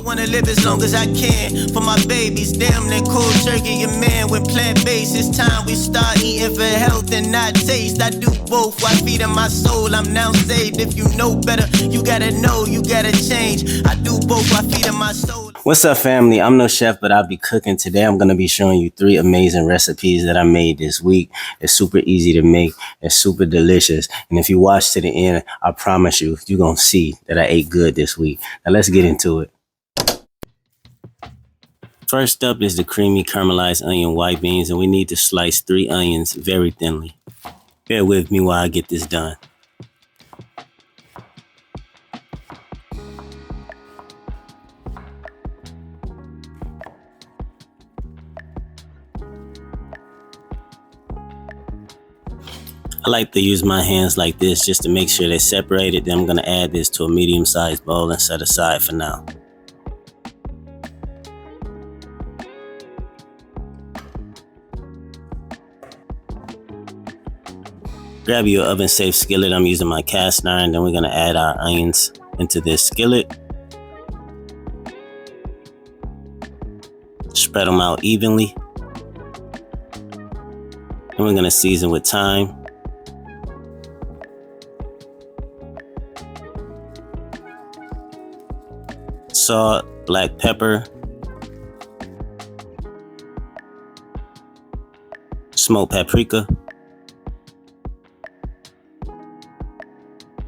wanna live as long as I can for my babies. Damn, that cold turkey, your man with plant-based. It's time we start eating for health and not taste. I do both while feeding my soul. I'm now saved. If you know better, you gotta know, you gotta change. I do both while feeding my soul. What's up, family? I'm no chef, but I'll be cooking. Today I'm going to be showing you 3 amazing recipes that I made this week. It's super easy to make. It's super delicious. And if you watch to the end, I promise you, you're going to see that I ate good this week. Now let's get into it. First up is the creamy caramelized onion white beans, and we need to slice 3 onions very thinly. Bear with me while I get this done. I like to use my hands like this just to make sure they're separated. Then I'm going to add this to a medium-sized bowl and set aside for now. Grab your oven-safe skillet. I'm using my cast iron. Then we're going to add our onions into this skillet. Spread them out evenly. And we're going to season with thyme. Salt, black pepper, smoked paprika,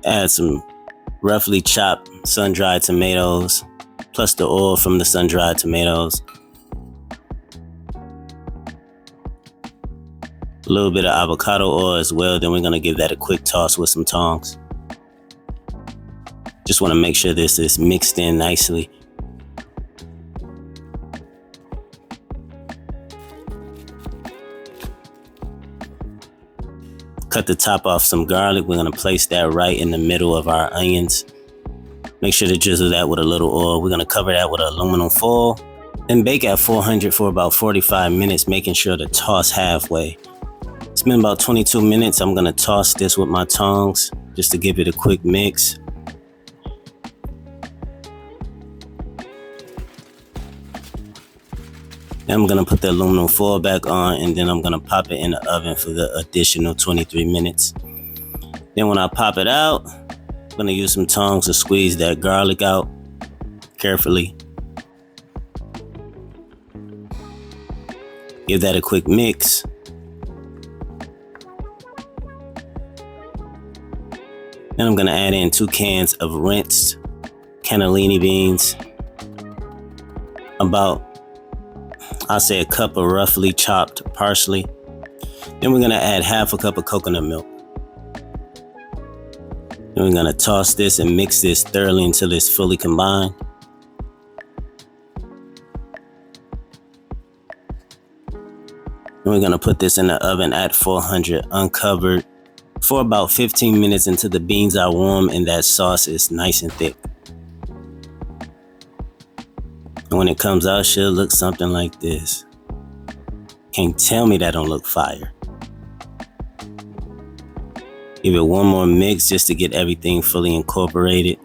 add some roughly chopped sun-dried tomatoes, plus the oil from the sun-dried tomatoes, a little bit of avocado oil as well. Then we're going to give that a quick toss with some tongs. Just want to make sure this is mixed in nicely. Cut the top off some garlic. We're going to place that right in the middle of our onions. Make sure to drizzle that with a little oil. We're going to cover that with aluminum foil. Then bake at 400 for about 45 minutes, making sure to toss halfway. It's been about 22 minutes. I'm going to toss this with my tongs just to give it a quick mix. Then I'm going to put the aluminum foil back on, and then I'm going to pop it in the oven for the additional 23 minutes. Then when I pop it out, I'm going to use some tongs to squeeze that garlic out carefully. Give that a quick mix. Then I'm going to add in 2 cans of rinsed cannellini beans. About, I'll say, a cup of roughly chopped parsley. Then we're going to add half a cup of coconut milk. Then we're going to toss this and mix this thoroughly until it's fully combined. Then we're going to put this in the oven at 400 uncovered for about 15 minutes until the beans are warm and that sauce is nice and thick. And when it comes out, it should look something like this. Can't tell me that don't look fire. Give it one more mix just to get everything fully incorporated.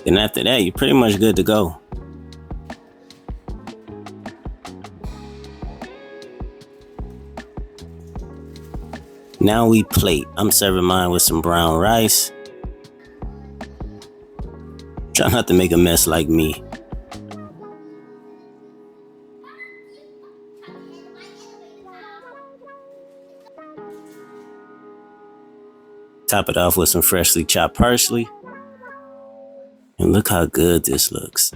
Then after that, you're pretty much good to go. Now we plate. I'm serving mine with some brown rice. Try not to make a mess like me. Top it off with some freshly chopped parsley. And look how good this looks.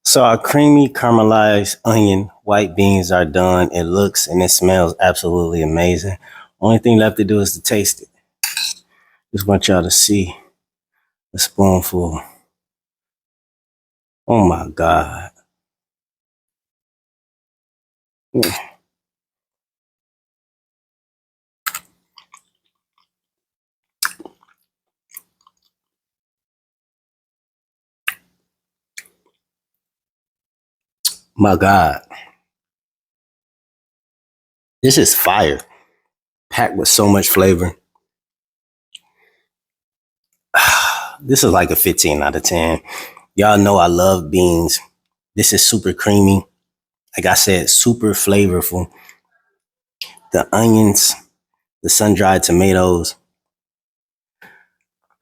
So our creamy caramelized onion white beans are done. It looks and it smells absolutely amazing. Only thing left to do is to taste it. Just want y'all to see a spoonful. Oh my God. My God. This is fire. Packed with so much flavor. This is like a 15 out of 10. Y'all know I love beans. This is super creamy. Like I said, super flavorful. The onions, the sun-dried tomatoes.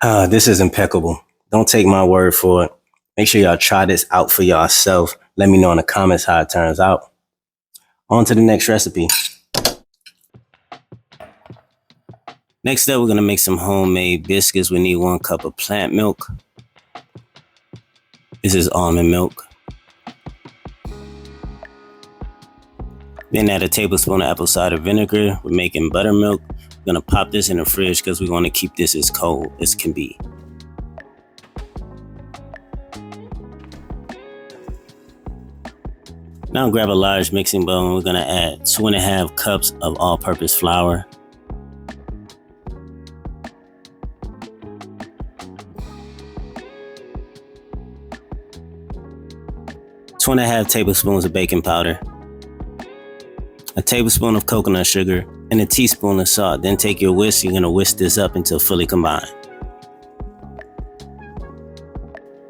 This is impeccable. Don't take my word for it. Make sure y'all try this out for yourself. Let me know in the comments how it turns out. On to the next recipe. Next up, we're going to make some homemade biscuits. We need 1 cup of plant milk. This is almond milk. Then add a tablespoon of apple cider vinegar. We're making buttermilk. We're going to pop this in the fridge because we want to keep this as cold as can be. Now grab a large mixing bowl and we're going to add 2.5 cups of all-purpose flour. 2.5 tablespoons of baking powder, a tablespoon of coconut sugar, and a teaspoon of salt. Then take your whisk. You're going to whisk this up until fully combined.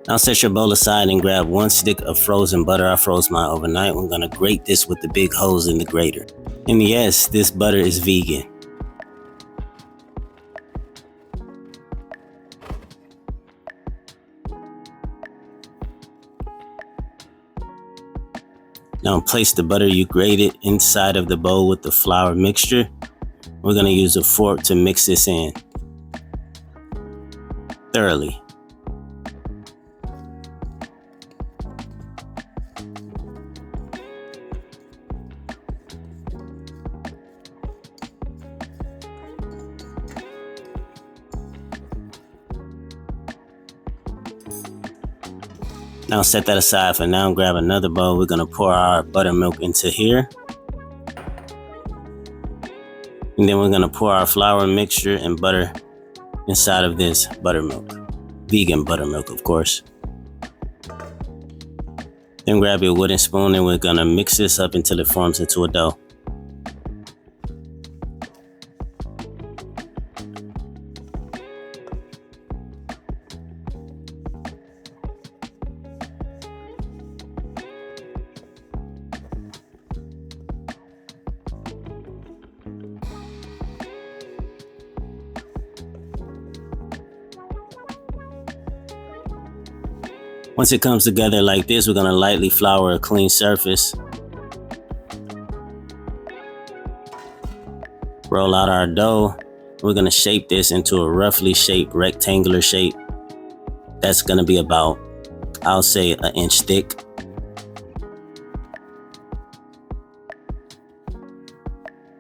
Now set your bowl aside and grab 1 stick of frozen butter. I froze mine overnight. We're going to grate this with the big holes in the grater. And yes, this butter is vegan. Now place the butter you grated inside of the bowl with the flour mixture. We're going to use a fork to mix this in thoroughly. Now set that aside for now. Grab another bowl. We're going to pour our buttermilk into here. And then we're going to pour our flour mixture and butter inside of this buttermilk. Vegan buttermilk, of course. Then grab your wooden spoon and we're going to mix this up until it forms into a dough. Once it comes together like this, we're going to lightly flour a clean surface. Roll out our dough. We're going to shape this into a roughly shaped rectangular shape. That's going to be about, I'll say, 1 inch thick.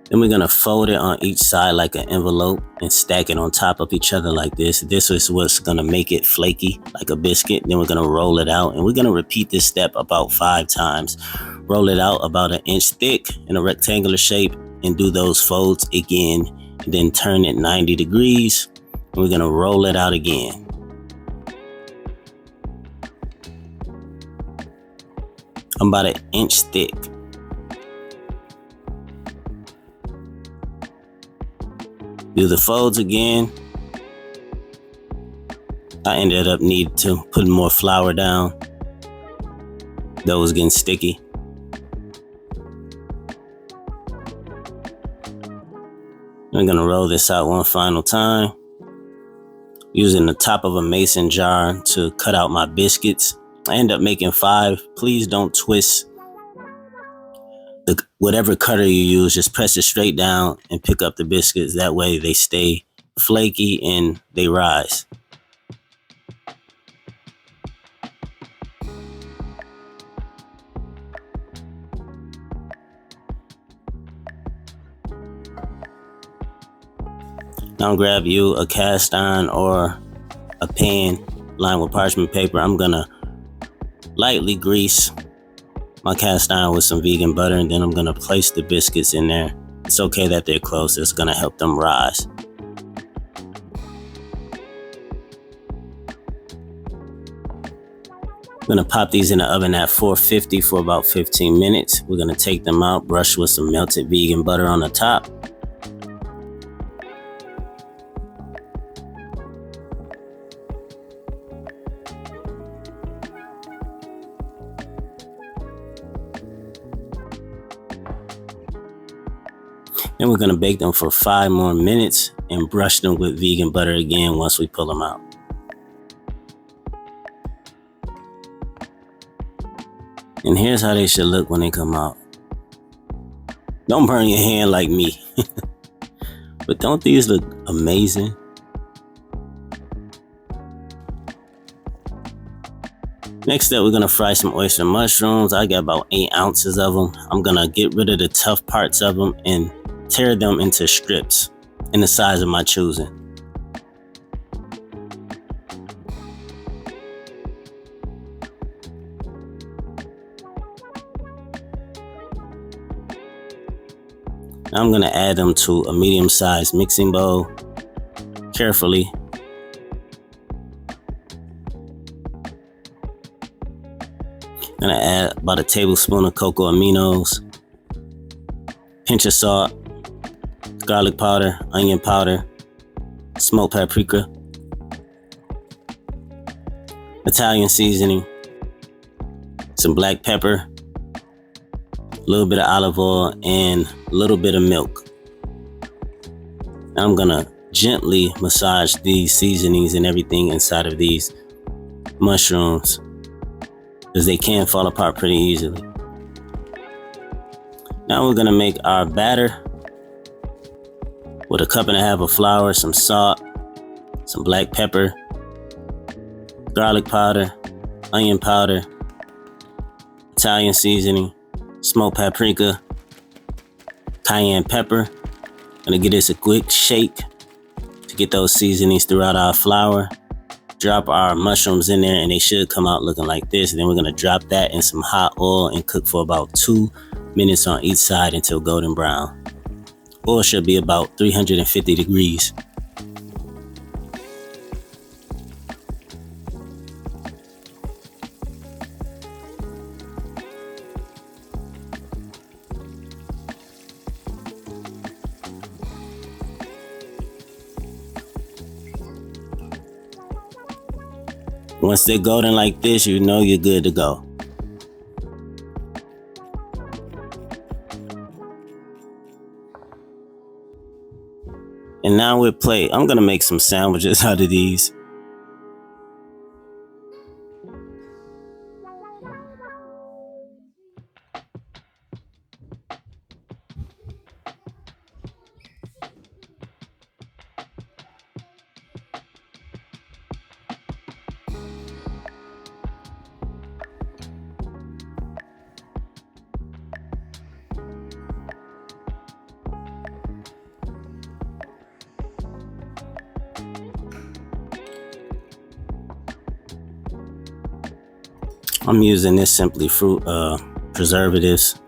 Then we're going to fold it on each side like an envelope and stack it on top of each other like this. This is what's going to make it flaky like a biscuit. Then we're going to roll it out and we're going to repeat this step about 5 times. Roll it out about 1 inch thick in a rectangular shape and do those folds again. And then turn it 90 degrees. And we're going to roll it out again. About 1 inch thick. Do the folds again. I ended up needing to put more flour down. That was getting sticky. I'm gonna roll this out one final time. Using the top of a mason jar to cut out my biscuits. I end up making 5. Please don't twist. Whatever cutter you use, just press it straight down and pick up the biscuits. That way they stay flaky and they rise. Now grab you a cast iron or a pan lined with parchment paper. I'm gonna lightly grease my cast iron with some vegan butter, and then I'm going to place the biscuits in there. It's okay that they're close. It's going to help them rise. I'm going to pop these in the oven at 450 for about 15 minutes. We're going to take them out, brush with some melted vegan butter on the top. Then we're going to bake them for 5 more minutes and brush them with vegan butter again once we pull them out. And here's how they should look when they come out. Don't burn your hand like me. But don't these look amazing? Next up, we're going to fry some oyster mushrooms. I got about 8 ounces of them. I'm going to get rid of the tough parts of them and tear them into strips in the size of my choosing. Now I'm going to add them to a medium-sized mixing bowl carefully. I'm going to add about a tablespoon of cocoa aminos, pinch of salt, garlic powder, onion powder, smoked paprika, Italian seasoning, some black pepper, a little bit of olive oil, and a little bit of milk. Now I'm gonna gently massage these seasonings and everything inside of these mushrooms because they can fall apart pretty easily. Now we're gonna make our batter with 1.5 cups of flour, some salt, some black pepper, garlic powder, onion powder, Italian seasoning, smoked paprika, cayenne pepper. Gonna give this a quick shake to get those seasonings throughout our flour. Drop our mushrooms in there and they should come out looking like this. And then we're gonna drop that in some hot oil and cook for about 2 minutes on each side until golden brown. Oil should be about 350 degrees. Once they're golden like this, you know you're good to go. And now we'll plate. I'm gonna make some sandwiches out of these. I'm using this Simply Fruit preservatives.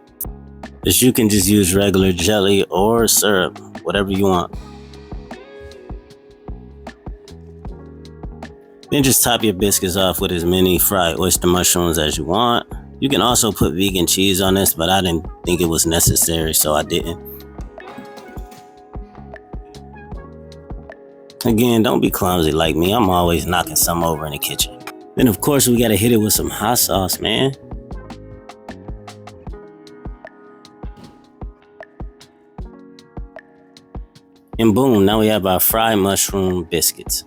But you can just use regular jelly or syrup, whatever you want. Then just top your biscuits off with as many fried oyster mushrooms as you want. You can also put vegan cheese on this, but I didn't think it was necessary, so I didn't. Again, don't be clumsy like me. I'm always knocking some over in the kitchen. Then, of course, we gotta hit it with some hot sauce, man. And boom, now we have our fried mushroom biscuits.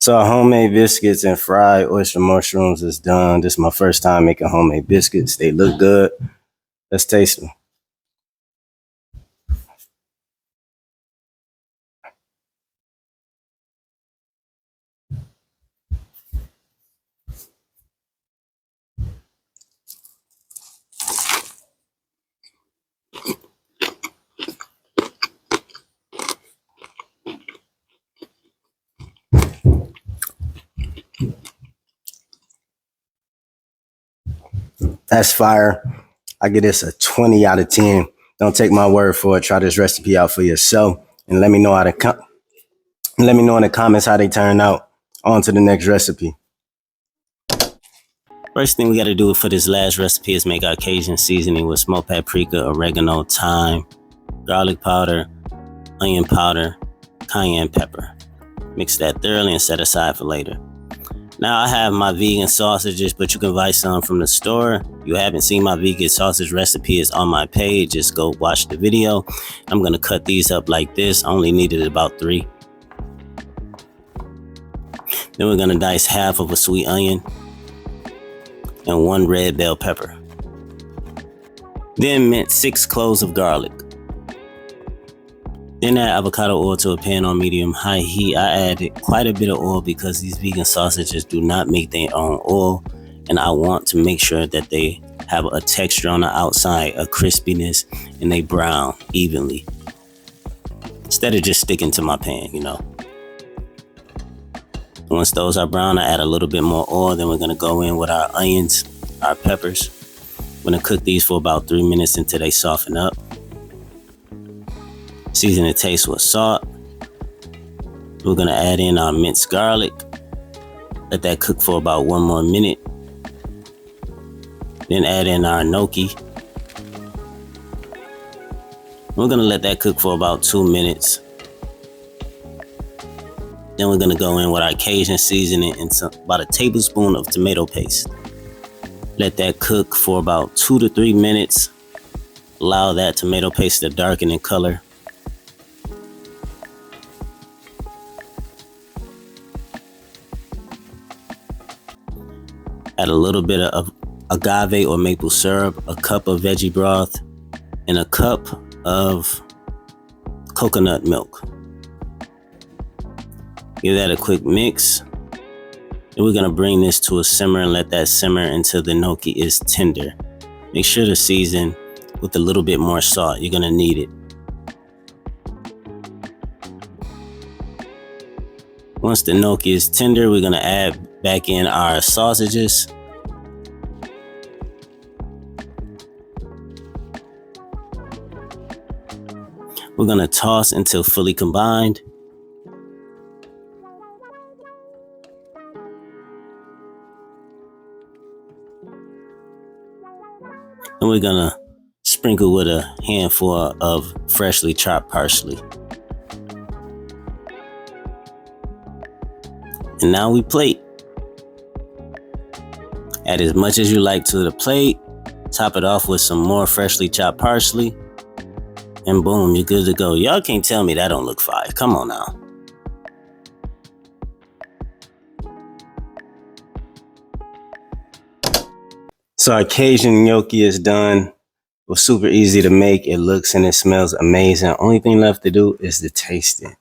So our homemade biscuits and fried oyster mushrooms is done. This is my first time making homemade biscuits. They look good. Let's taste them. That's fire. I give this a 20 out of 10. Don't take my word for it. Try this recipe out for yourself and let me know in the comments how they turn out. On to the next recipe. First thing we got to do for this last recipe is make our Cajun seasoning with smoked paprika, oregano, thyme, garlic powder, onion powder, cayenne pepper. Mix that thoroughly and set aside for later. Now I have my vegan sausages, but you can buy some from the store. If you haven't seen my vegan sausage recipe, it's on my page. Just go watch the video. I'm gonna cut these up like this. I only needed about 3. Then we're gonna dice half of a sweet onion and 1 red bell pepper. Then mince 6 cloves of garlic. Then add avocado oil to a pan on medium-high heat. I added quite a bit of oil because these vegan sausages do not make their own oil, and I want to make sure that they have a texture on the outside, a crispiness, and they brown evenly instead of just sticking to my pan, you know. Once those are brown, I add a little bit more oil. Then we're gonna go in with our onions, our peppers. I'm gonna cook these for about 3 minutes until they soften up. Season the taste with salt. We're gonna add in our minced garlic. Let that cook for about 1 more minute. Then add in our gnocchi. We're gonna let that cook for about 2 minutes. Then we're gonna go in with our Cajun seasoning and about a tablespoon of tomato paste. Let that cook for about 2 to 3 minutes. Allow that tomato paste to darken in color. Add a little bit of agave or maple syrup, a cup of veggie broth, and a cup of coconut milk. Give that a quick mix. And we're gonna bring this to a simmer and let that simmer until the gnocchi is tender. Make sure to season with a little bit more salt. You're gonna need it. Once the gnocchi is tender, we're gonna add back in our sausages. We're gonna toss until fully combined. And we're gonna sprinkle with a handful of freshly chopped parsley. And now we plate. Add as much as you like to the plate. Top it off with some more freshly chopped parsley. And boom, you're good to go. Y'all can't tell me that don't look fire. Come on now. So our Cajun gnocchi is done. It was super easy to make. It looks and it smells amazing. Only thing left to do is to taste it.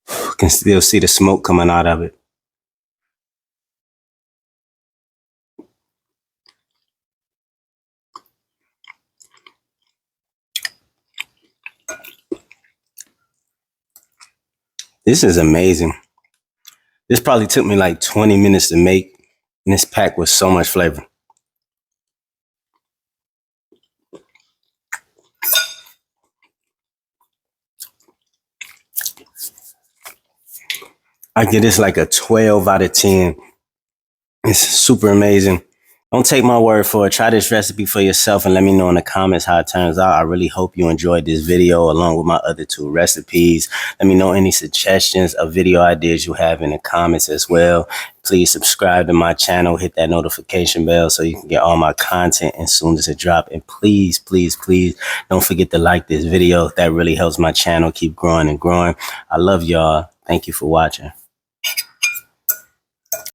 You can still see the smoke coming out of it. This is amazing. This probably took me like 20 minutes to make, and this packed with so much flavor. I give this like a 12 out of 10. It's super amazing. Don't take my word for it. Try this recipe for yourself and let me know in the comments how it turns out. I really hope you enjoyed this video along with my other 2 recipes. Let me know any suggestions of video ideas you have in the comments as well. Please subscribe to my channel. Hit that notification bell so you can get all my content as soon as it drops. And please, please, please don't forget to like this video. That really helps my channel keep growing and growing. I love y'all. Thank you for watching.